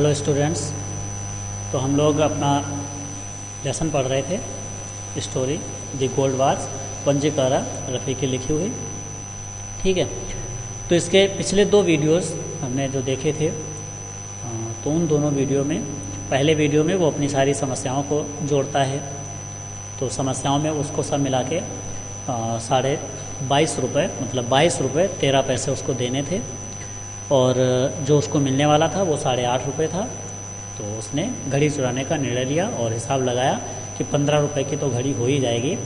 Hello students. तो हम लोग अपना लेसन पढ़ रहे थे story the gold watch Ponjikkara Raphy की लिखी हुई। ठीक है, तो इसके पिछले दो वीडियोस हमने जो देखे थे तो उन दोनों वीडियो में पहले वीडियो में वो अपनी सारी समस्याओं को जोड़ता है। तो समस्याओं में उसको सब मिला के 22.5 रुपये मतलब 22 रुपये 13 पैसे उसको देने थे और जो उसको मिलने वाला था वो 8.5 रुपये था। तो उसने घड़ी चुराने का निर्णय लिया और हिसाब लगाया कि 15 रुपये की तो घड़ी हो ही जाएगी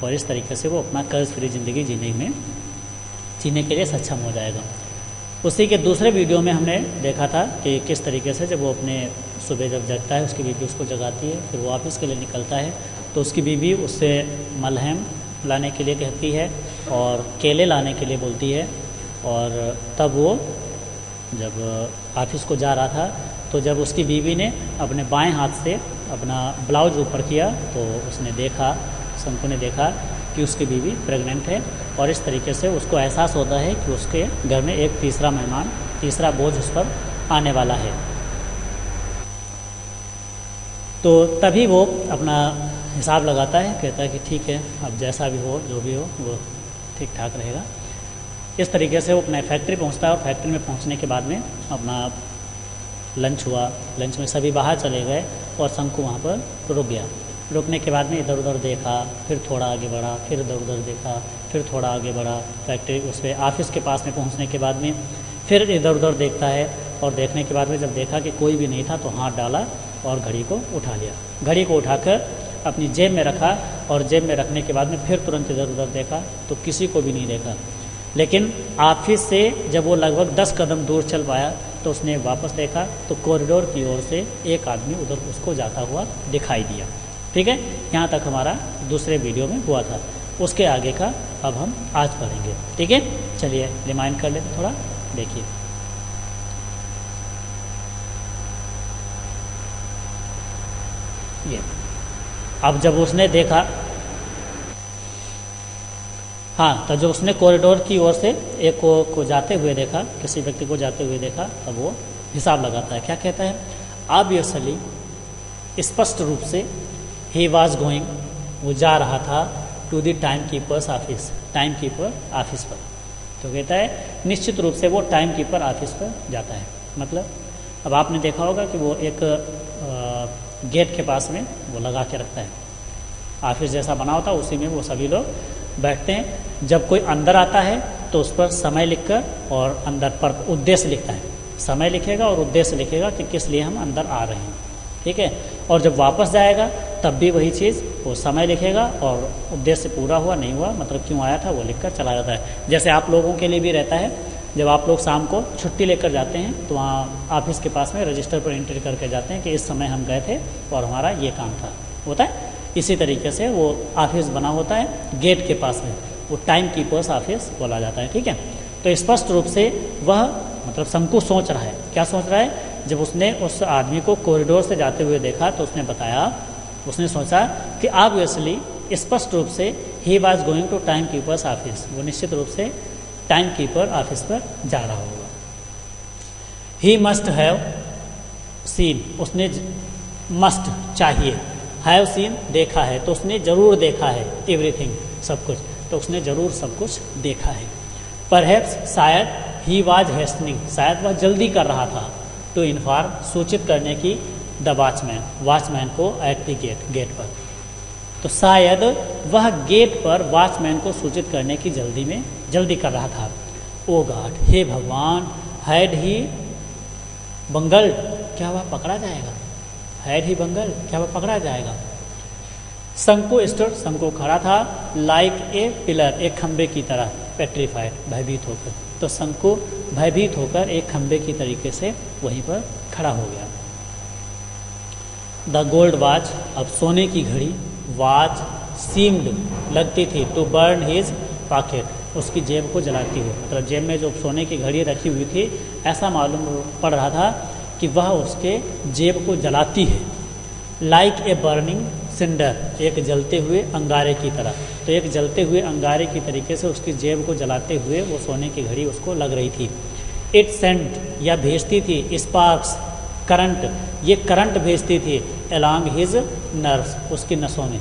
और इस तरीके से वो अपना कर्ज फ्री ज़िंदगी जीने के लिए सक्षम हो जाएगा। उसी के दूसरे वीडियो में हमने देखा था कि किस तरीके से जब वो अपने सुबह जब जगता है उसकी बीवी उसको जगाती है, फिर वो ऑफिस के लिए निकलता है तो उसकी बीवी उससे मलहम लाने के लिए कहती है और केले लाने के लिए बोलती है। और तब वो जब ऑफिस को जा रहा था तो जब उसकी बीवी ने अपने बाएं हाथ से अपना ब्लाउज ऊपर किया तो उसने देखा, शंकु ने देखा कि उसकी बीवी प्रेग्नेंट है और इस तरीके से उसको एहसास होता है कि उसके घर में एक तीसरा बोझ उस पर आने वाला है। तो तभी वो अपना हिसाब लगाता है, कहता है कि ठीक है, अब जैसा भी हो जो भी हो वो ठीक ठाक रहेगा। इस तरीके से वो अपने फैक्ट्री पहुंचता है और फैक्ट्री में पहुंचने के बाद में अपना लंच हुआ। लंच में सभी बाहर चले गए और शंकु वहाँ पर रुक गया। रुकने के बाद में इधर उधर देखा, फिर थोड़ा आगे बढ़ा, फिर इधर उधर देखा, फिर थोड़ा आगे बढ़ा। फैक्ट्री उस पर ऑफिस के पास में पहुँचने के बाद में फिर इधर उधर देखता है और देखने के बाद में जब देखा कि कोई भी नहीं था तो हाथ डाला और घड़ी को उठा लिया। घड़ी को उठाकर अपनी जेब में रखा और जेब में रखने के बाद में फिर तुरंत इधर उधर देखा तो किसी को भी नहीं देखा। लेकिन ऑफिस से जब वो लगभग 10 कदम दूर चल पाया तो उसने वापस देखा तो कॉरिडोर की ओर से एक आदमी उधर उसको जाता हुआ दिखाई दिया। ठीक है, यहाँ तक हमारा दूसरे वीडियो में हुआ था। उसके आगे का अब हम आज पढ़ेंगे। ठीक है, चलिए रिमाइंड कर लेते थोड़ा, देखिए। ये अब जब उसने देखा, हाँ, तो जब उसने कॉरिडोर की ओर से एक को जाते हुए देखा, किसी व्यक्ति को जाते हुए देखा, तब वो हिसाब लगाता है। क्या कहता है? ऑब्वियसली, स्पष्ट रूप से, ही वॉज गोइंग, वो जा रहा था to the time keepers office, time keeper office पर। तो कहता है निश्चित रूप से वो टाइम कीपर ऑफिस पर जाता है। मतलब अब आपने देखा होगा कि वो एक गेट के पास में वो लगा के रखता है, ऑफिस जैसा बना होता है, उसी में वो सभी लोग बैठते हैं। जब कोई अंदर आता है तो उस पर समय लिखकर और अंदर पर उद्देश्य लिखता है। समय लिखेगा और उद्देश्य लिखेगा कि किस लिए हम अंदर आ रहे हैं। ठीक है, और जब वापस जाएगा तब भी वही चीज़, वो समय लिखेगा और उद्देश्य पूरा हुआ नहीं हुआ, मतलब क्यों आया था वो लिखकर चला जाता है। जैसे आप लोगों के लिए भी रहता है, जब आप लोग शाम को छुट्टी लेकर जाते हैं तो वहाँ ऑफिस के पास में रजिस्टर पर एंट्री करके जाते हैं कि इस समय हम गए थे और हमारा ये काम था, होता है। इसी तरीके से वो ऑफिस बना होता है गेट के पास में, वो टाइम कीपर्स ऑफिस बोला जाता है। ठीक है, तो स्पष्ट रूप से वह मतलब शंकु सोच रहा है। क्या सोच रहा है? जब उसने उस आदमी को कॉरिडोर से जाते हुए देखा तो उसने बताया, उसने सोचा कि ऑब्वियसली, स्पष्ट रूप से, he was going to time keepers office, वो निश्चित रूप से टाइम कीपर ऑफिस पर जा रहा होगा। ही मस्ट हैव सीन, उसने मस्ट चाहिए, हैव सीन देखा है, तो उसने जरूर देखा है, एवरीथिंग सब कुछ, तो उसने जरूर सब कुछ देखा है। परहैप्स शायद, ही वाज हेस्टनिंग, शायद वह जल्दी कर रहा था, टू इन्फॉर्म सूचित करने की, द वॉचमैन को एट द गेट पर। तो शायद वह गेट पर वॉचमैन को सूचित करने की जल्दी कर रहा था। ओ गॉड, हे भगवान, हैड ही बंगल्ड, क्या वह पकड़ा जाएगा? हैड ही बंगल, क्या वह पकड़ा जाएगा? शंकु स्टूड, शंकु खड़ा था, लाइक ए पिलर, एक खंबे की तरह, पेट्रीफाइड, भयभीत होकर। तो शंकु भयभीत होकर एक खंबे की तरीके से वहीं पर खड़ा हो गया। द गोल्ड वॉच, अब सोने की घड़ी, वॉच सीम्ड, लगती थी, टू बर्न हिज पॉकेट, उसकी जेब को जलाती हुई, मतलब जेब में जो सोने की घड़ी रखी हुई थी, ऐसा मालूम पड़ रहा था कि वह उसके जेब को जलाती है। लाइक ए बर्निंग सिंडर, एक जलते हुए अंगारे की तरह। तो एक जलते हुए अंगारे की तरीके से उसकी जेब को जलाते हुए वो सोने की घड़ी उसको लग रही थी। इट सेंट, या भेजती थी, स्पार्क्स, करंट, ये करंट भेजती थी अलॉन्ग हिज नर्व्स, उसकी नसों में।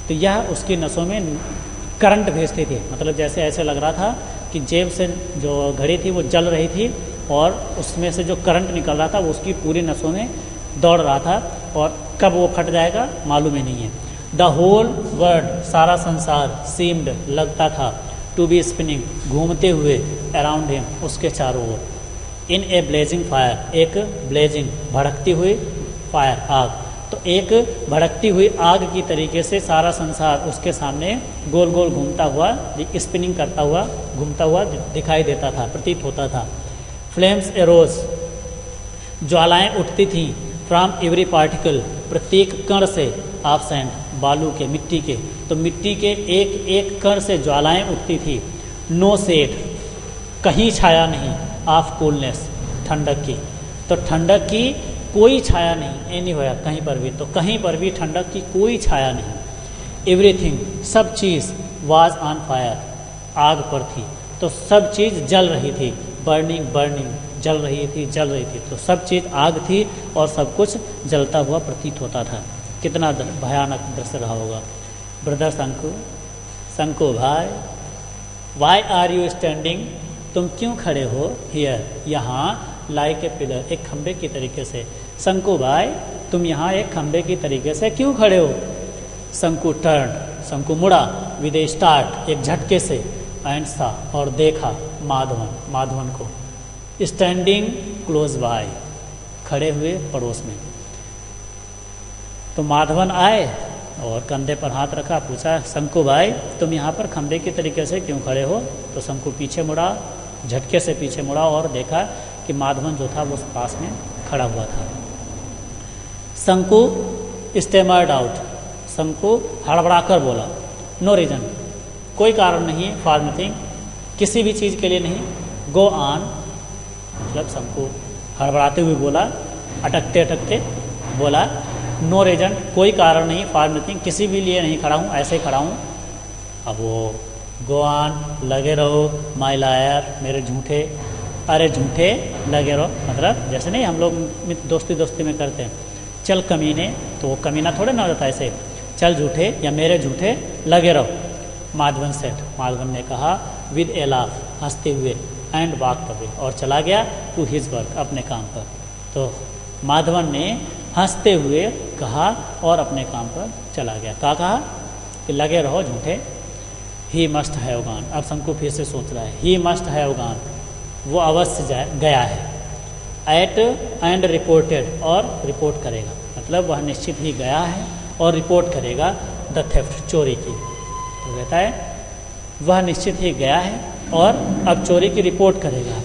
तो यह उसकी नसों में करंट भेजती थी, मतलब जैसे ऐसे लग रहा था कि जेब से जो घड़ी थी वो जल रही थी और उसमें से जो करंट निकल रहा था वो उसकी पूरी नसों में दौड़ रहा था, और कब वो फट जाएगा मालूम ही नहीं है। द होल वर्ल्ड, सारा संसार, सीम्ड, लगता था, टू बी स्पिनिंग, घूमते हुए, अराउंड हिम, उसके चारों ओर, इन ए ब्लेजिंग फायर, एक ब्लेजिंग, भड़कती हुई, फायर, आग। तो एक भड़कती हुई आग की तरीके से सारा संसार उसके सामने गोल गोल घूमता हुआ, स्पिनिंग करता हुआ, घूमता हुआ दिखाई देता था, प्रतीत होता था। फ्लेम्स एरोज, ज्वालाएं उठती थीं, फ्रॉम एवरी पार्टिकल, प्रत्येक कण से, ऑफ सैंड, बालू के, मिट्टी के, तो मिट्टी के एक एक कण से ज्वालाएं उठती थी। नो सेड, कहीं छाया नहीं, ऑफ कूलनेस, ठंडक की, तो ठंडक की कोई छाया नहीं, एनी होया, कहीं पर भी, तो कहीं पर भी ठंडक की कोई छाया नहीं। एवरीथिंग, सब चीज़, वाज ऑन फायर, आग पर थी, तो सब चीज़ जल रही थी, बर्निंग बर्निंग, जल रही थी, जल रही थी, तो सब चीज़ आग थी और सब कुछ जलता हुआ प्रतीत होता था। कितना भयानक दृश्य रहा होगा। ब्रदर शंकु, शंकु भाई, वाई आर यू स्टैंडिंग, तुम क्यों खड़े हो, हियर, यहाँ, लाइक ए पिलर, एक खंबे की तरीके से। शंकु भाई, तुम यहाँ एक खंबे की तरीके से क्यों खड़े हो। शंकु टर्न, शंकु मुड़ा, विद ए स्टार्ट, एक झटके से, एंड सा, और देखा माधवन, माधवन को, स्टैंडिंग क्लोज बाय, खड़े हुए पड़ोस में। तो माधवन आए और कंधे पर हाथ रखा, पूछा शंकु भाई तुम यहाँ पर खंबे की तरीके से क्यों खड़े हो। तो शंकु पीछे मुड़ा, झटके से पीछे मुड़ा और देखा कि माधवन जो था वो उस पास में खड़ा हुआ था। शंकु स्टेमर्ड आउट, शंकु हड़बड़ाकर बोला, नो रीजन, कोई कारण नहीं, फॉर नथिंग, किसी भी चीज़ के लिए नहीं, गो ऑन, मतलब शंकु हड़बड़ाते हुए बोला, अटकते अटकते बोला, नो रीजन, कोई कारण नहीं, फॉर नथिंग, किसी भी लिए नहीं खड़ा हूँ, ऐसे ही खड़ा हूँ। अब वो गो ऑन, लगे रहो, माई लायर, मेरे झूठे, अरे झूठे लगे रहो, मतलब जैसे नहीं हम लोग दोस्ती दोस्ती में करते हैं, चल कमीने, तो वो कमीना थोड़े ना हो जाता ऐसे, चल झूठे या मेरे झूठे लगे रहो। माधवन सेठ, माधवन ने कहा, विद ए लाफ, हंसते हुए, एंड वॉक अवे, और चला गया टू हिज वर्क, अपने काम पर। तो माधवन ने हंसते हुए कहा और अपने काम पर चला गया। क्या कहा कि लगे रहो झूठे। ही मस्ट हैव गॉन, अब शंकु फिर से सोच रहा है, ही मस्ट हैव गॉन, वो अवश्य गया है, एट एंड रिपोर्टेड, और रिपोर्ट करेगा, मतलब वह निश्चित ही गया है और रिपोर्ट करेगा द थेफ्ट, चोरी की। तो कहता है वह निश्चित ही गया है और अब चोरी की रिपोर्ट करेगा।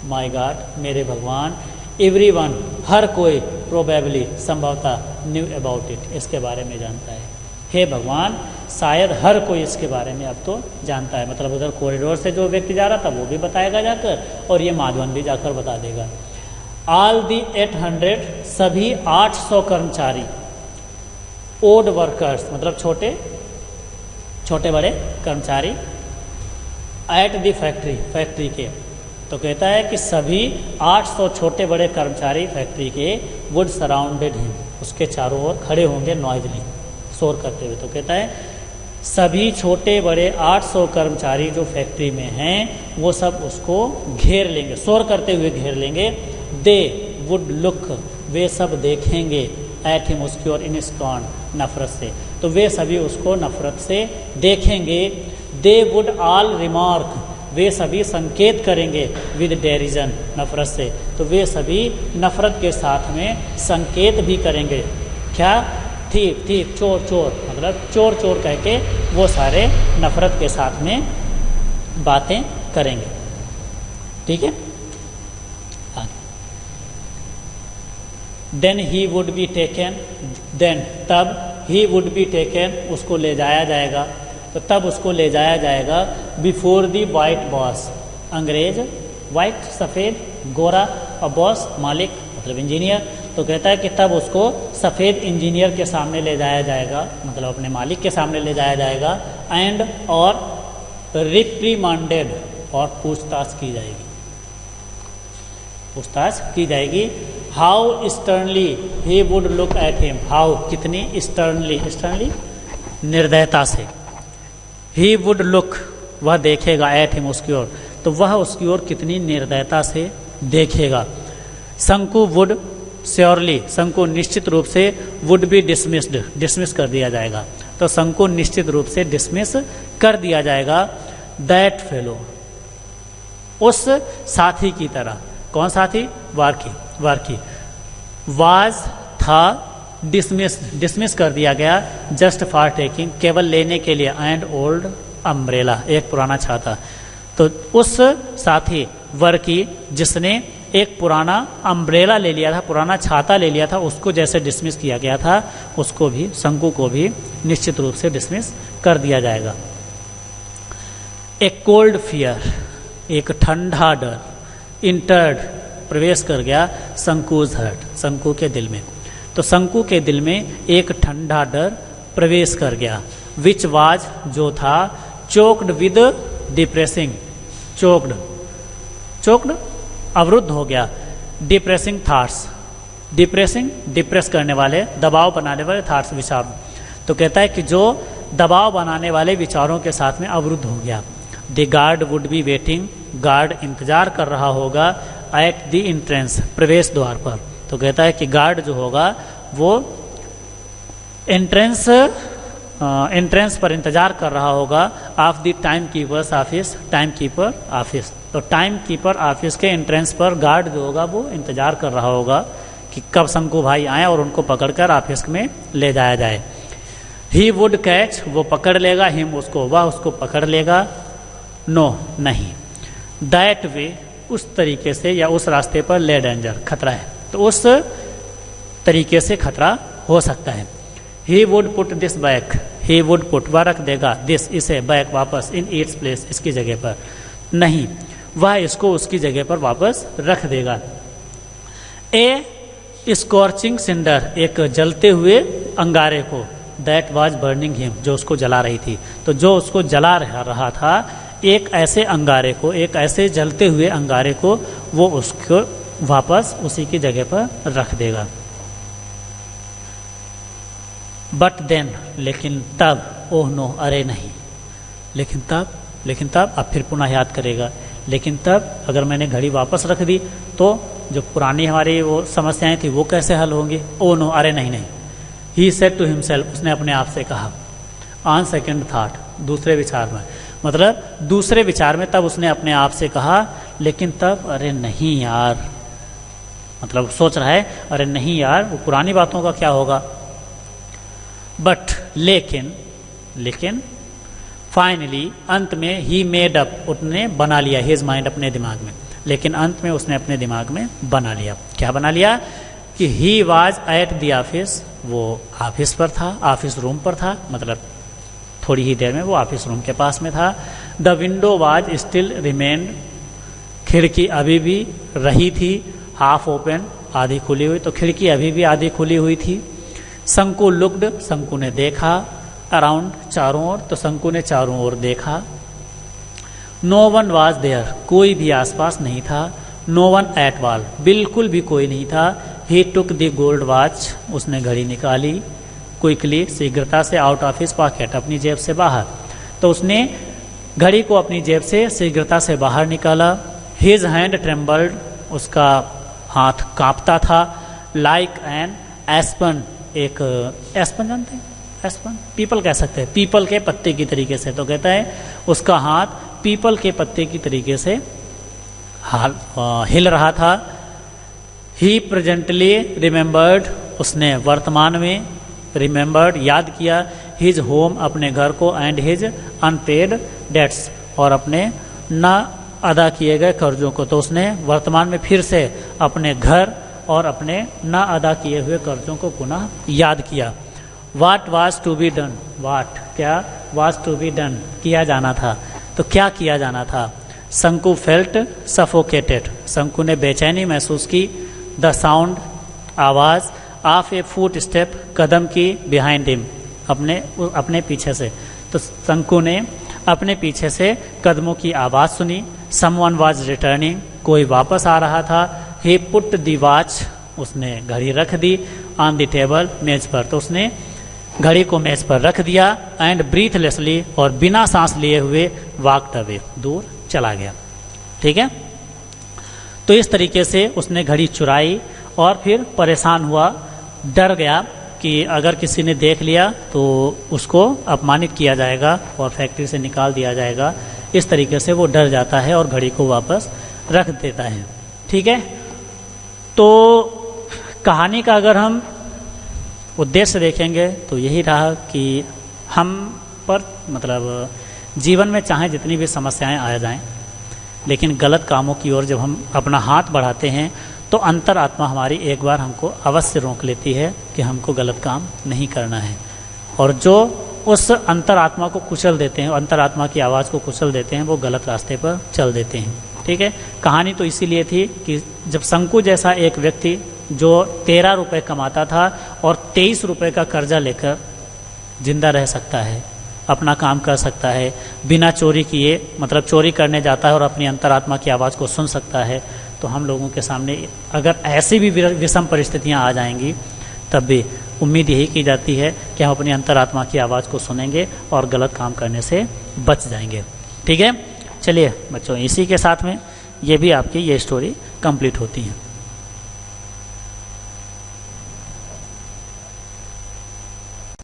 माय गॉड, मेरे भगवान, एवरीवन, हर कोई, प्रोबेबली, संभवतः, न्यू अबाउट इट, इसके बारे में जानता है। हे भगवान, शायद हर कोई इसके बारे में अब तो जानता है, मतलब उधर कॉरिडोर से जो व्यक्ति जा रहा था वो भी बताएगा जाकर, और ये माधवन भी जाकर बता देगा। ऑल दी 800, सभी 800 कर्मचारी, ओड वर्कर्स, मतलब छोटे छोटे बड़े कर्मचारी, एट द फैक्ट्री, फैक्ट्री के, तो कहता है कि सभी 800 छोटे बड़े कर्मचारी फैक्ट्री के, वुड सराउंडेड हिम, उसके चारों ओर खड़े होंगे, नॉइजली, शोर करते हुए। तो कहता है सभी छोटे बड़े 800 कर्मचारी जो फैक्ट्री में हैं वो सब उसको घेर लेंगे, शोर करते हुए घेर लेंगे। दे वुड लुक, वे सब देखेंगे, एट हिम, उसकी ओर, इन स्कॉन, नफरत से, तो वे सभी उसको नफरत से देखेंगे। दे वुड ऑल रिमार्क, वे सभी संकेत करेंगे, विद डेरिजन, नफरत से, तो वे सभी नफरत के साथ में संकेत भी करेंगे। क्या, ठीक ठीक, चोर चोर, मतलब चोर चोर कह के वो सारे नफरत के साथ में बातें करेंगे। ठीक है, आगे। Then he would be taken, then, तब, ही वुड बी टेकन, उसको ले जाया जाएगा, तो तब उसको ले जाया जाएगा, बिफोर दी वाइट बॉस, अंग्रेज, वाइट सफ़ेद, गोरा, और बॉस मालिक, मतलब इंजीनियर, तो कहता है कि तब उसको सफ़ेद इंजीनियर के सामने ले जाया जाएगा, मतलब अपने मालिक के सामने ले जाया जाएगा, एंड, और रिप्रीमांडेड, और पूछताछ की जाएगी, पूछताछ की जाएगी। How sternly he would look at him, how कितनी स्टर्नली, स्टर्नली निर्दयता से, ही वुड लुक वह देखेगा, एट हिम उसकी ओर, तो वह उसकी ओर कितनी निर्दयता से देखेगा। शंकु वुड श्योरली, शंकु निश्चित रूप से, वुड बी डिसमिस्ड, डिसमिस कर दिया जाएगा, तो शंकु निश्चित रूप से डिसमिस कर दिया जाएगा। दैट फेलो, उस साथी की तरह, कौन साथी, वार्की, वार्की, वाज था डिसमिस, डिसमिस कर दिया गया, जस्ट फॉर टेकिंग, केवल लेने के लिए, एंड ओल्ड अम्ब्रेला, एक पुराना छाता, तो उस साथी वर्की जिसने एक पुराना अम्ब्रेला ले लिया था, पुराना छाता ले लिया था, उसको जैसे डिसमिस किया गया था, उसको भी, शंकु को भी निश्चित रूप से डिसमिस कर दिया जाएगा। ए कोल्ड फियर, एक ठंडा डर, इंटर्ड प्रवेश कर गया, शंकुज हर्ट, शंकु के दिल में, तो शंकु के दिल में एक ठंडा डर प्रवेश कर गया। विच वाज, जो था, choked with depressing, choked, choked अवरुद्ध हो गया, डिप्रेसिंग थाट्स, डिप्रेसिंग डिप्रेस करने वाले, दबाव बनाने वाले, थाट्स विचार, तो कहता है कि जो दबाव बनाने वाले विचारों के साथ में अवरुद्ध हो गया। The guard would be waiting, guard इंतजार कर रहा होगा, एट द एंट्रेंस, प्रवेश द्वार पर, तो कहता है कि गार्ड जो होगा वो एंट्रेंस पर इंतजार कर रहा होगा, of the time keepers office, time keeper office, तो टाइम कीपर ऑफिस के एंट्रेंस पर गार्ड जो होगा वो इंतजार कर रहा होगा कि कब शंकु भाई आए और उनको पकड़कर ऑफिस में ले जाया जाए। ही वुड कैच, वो पकड़ लेगा, हिम उसको, वह उसको पकड़ लेगा, नो नहीं, दैट वे, उस तरीके से या उस रास्ते पर, ले डेंजर, खतरा है, तो उस तरीके से खतरा हो सकता है। He would put this back, he would put, वह रख देगा, दिस इसे, बैक वापस, इन इट्स प्लेस, इसकी जगह पर, नहीं, वह इसको उसकी जगह पर वापस रख देगा। ए स्कॉर्चिंग सिंडर, एक जलते हुए अंगारे को, दैट वाज बर्निंग हिम, जो उसको जला रही थी, तो जो उसको जला रहा था, एक ऐसे अंगारे को, एक ऐसे जलते हुए अंगारे को वो उसको वापस उसी की जगह पर रख देगा। बट देन, लेकिन तब, ओह नो, अरे नहीं, लेकिन तब, अब फिर पुनः याद करेगा, लेकिन तब अगर मैंने घड़ी वापस रख दी तो जो पुरानी हमारी वो समस्याएं थी वो कैसे हल होंगी, ओह नो, अरे नहीं नहीं। ही सेड टू हिमसेल्फ, उसने अपने आप से कहा, ऑन सेकेंड थाट, दूसरे विचार में, मतलब दूसरे विचार में तब उसने अपने आप से कहा, लेकिन तब, अरे नहीं यार, मतलब सोच रहा है, अरे नहीं यार, वो पुरानी बातों का क्या होगा। बट, लेकिन फाइनली, अंत में, ही मेड अप, उसने बना लिया, हिज माइंड, अपने दिमाग में, लेकिन अंत में उसने अपने दिमाग में बना लिया, क्या बना लिया, कि he was at the office, वो ऑफिस पर था, ऑफिस रूम पर था, मतलब थोड़ी ही देर में वो ऑफिस रूम के पास में था। The window was still remained, खिड़की अभी भी रही थी, हाफ ओपन, आधी खुली हुई, तो खिड़की अभी भी आधी खुली हुई थी। शंकु लुक्ड, शंकु ने देखा, अराउंड, चारों ओर, तो शंकु ने चारों ओर देखा। नो वन वाज देयर, कोई भी आसपास नहीं था। नो वन एट वॉल, बिल्कुल भी कोई नहीं था। ही टुक द गोल्ड वॉच, उसने घड़ी निकाली, क्विकली, शीघ्रता से, आउट ऑफ हिज पॉकेट, अपनी जेब से बाहर, तो उसने घड़ी को अपनी जेब से शीघ्रता से बाहर निकाला। हिज हैंड ट्रेम्बल्ड, उसका हाथ कांपता था। लाइक एन एस्पन, एक एस्पन जानते हैं, एस्पन, पीपल कह सकते हैं, पीपल के पत्ते की तरीके से, तो कहता है उसका हाथ पीपल के पत्ते की तरीके से हिल रहा था। ही प्रेजेंटली रिमेंबर्ड, उसने वर्तमान में रिमेंबर्ड, याद किया, हिज होम, अपने घर को, एंड हिज अनपेड डेट्स, और अपने न अदा किए गए कर्जों को, तो उसने वर्तमान में फिर से अपने घर और अपने न अदा किए हुए कर्जों को पुनः याद किया। What was to be done, what, क्या, वाज टू बी डन, किया जाना था, तो क्या किया जाना था। शंकु फेल्ट सफोकेटेड, शंकु ने बेचैनी महसूस की। द साउंड, आवाज़, ऑफ ए फुट स्टेप, कदम की, बिहाइंड हिम, अपने पीछे से, तो शंकु ने अपने पीछे से कदमों की आवाज़ सुनी। समवन वाज रिटर्निंग, कोई वापस आ रहा था। ही पुट द वॉच, उसने घड़ी रख दी ऑन द टेबल, मेज पर। तो उसने घड़ी को मेज पर रख दिया एंड ब्रीथलेसली, और बिना सांस लिए हुए वॉक्ड अवे, दूर चला गया। ठीक है, तो इस तरीके से उसने घड़ी चुराई और फिर परेशान हुआ, डर गया कि अगर किसी ने देख लिया तो उसको अपमानित किया जाएगा और फैक्ट्री से निकाल दिया जाएगा। इस तरीके से वो डर जाता है और घड़ी को वापस रख देता है। ठीक है, तो कहानी का अगर हम उद्देश्य देखेंगे तो यही रहा कि हम पर मतलब जीवन में चाहे जितनी भी समस्याएं आ जाएं, लेकिन गलत कामों की ओर जब हम अपना हाथ बढ़ाते हैं तो अंतरात्मा हमारी एक बार हमको अवश्य रोक लेती है कि हमको गलत काम नहीं करना है। और जो उस अंतरात्मा को कुचल देते हैं, अंतरात्मा की आवाज़ को कुचल देते हैं, वो गलत रास्ते पर चल देते हैं। ठीक है, कहानी तो इसीलिए थी कि जब शंकु जैसा एक व्यक्ति जो 13 रुपये कमाता था और 23 रुपये का कर्जा लेकर जिंदा रह सकता है, अपना काम कर सकता है, बिना चोरी किए, मतलब चोरी करने जाता है और अपनी अंतरात्मा की आवाज़ को सुन सकता है, तो हम लोगों के सामने अगर ऐसी भी विषम परिस्थितियां आ जाएंगी तब भी उम्मीद यही की जाती है कि हम अपनी अंतरात्मा की आवाज़ को सुनेंगे और गलत काम करने से बच जाएंगे। ठीक है, चलिए बच्चों, इसी के साथ में ये भी आपकी ये स्टोरी कंप्लीट होती है।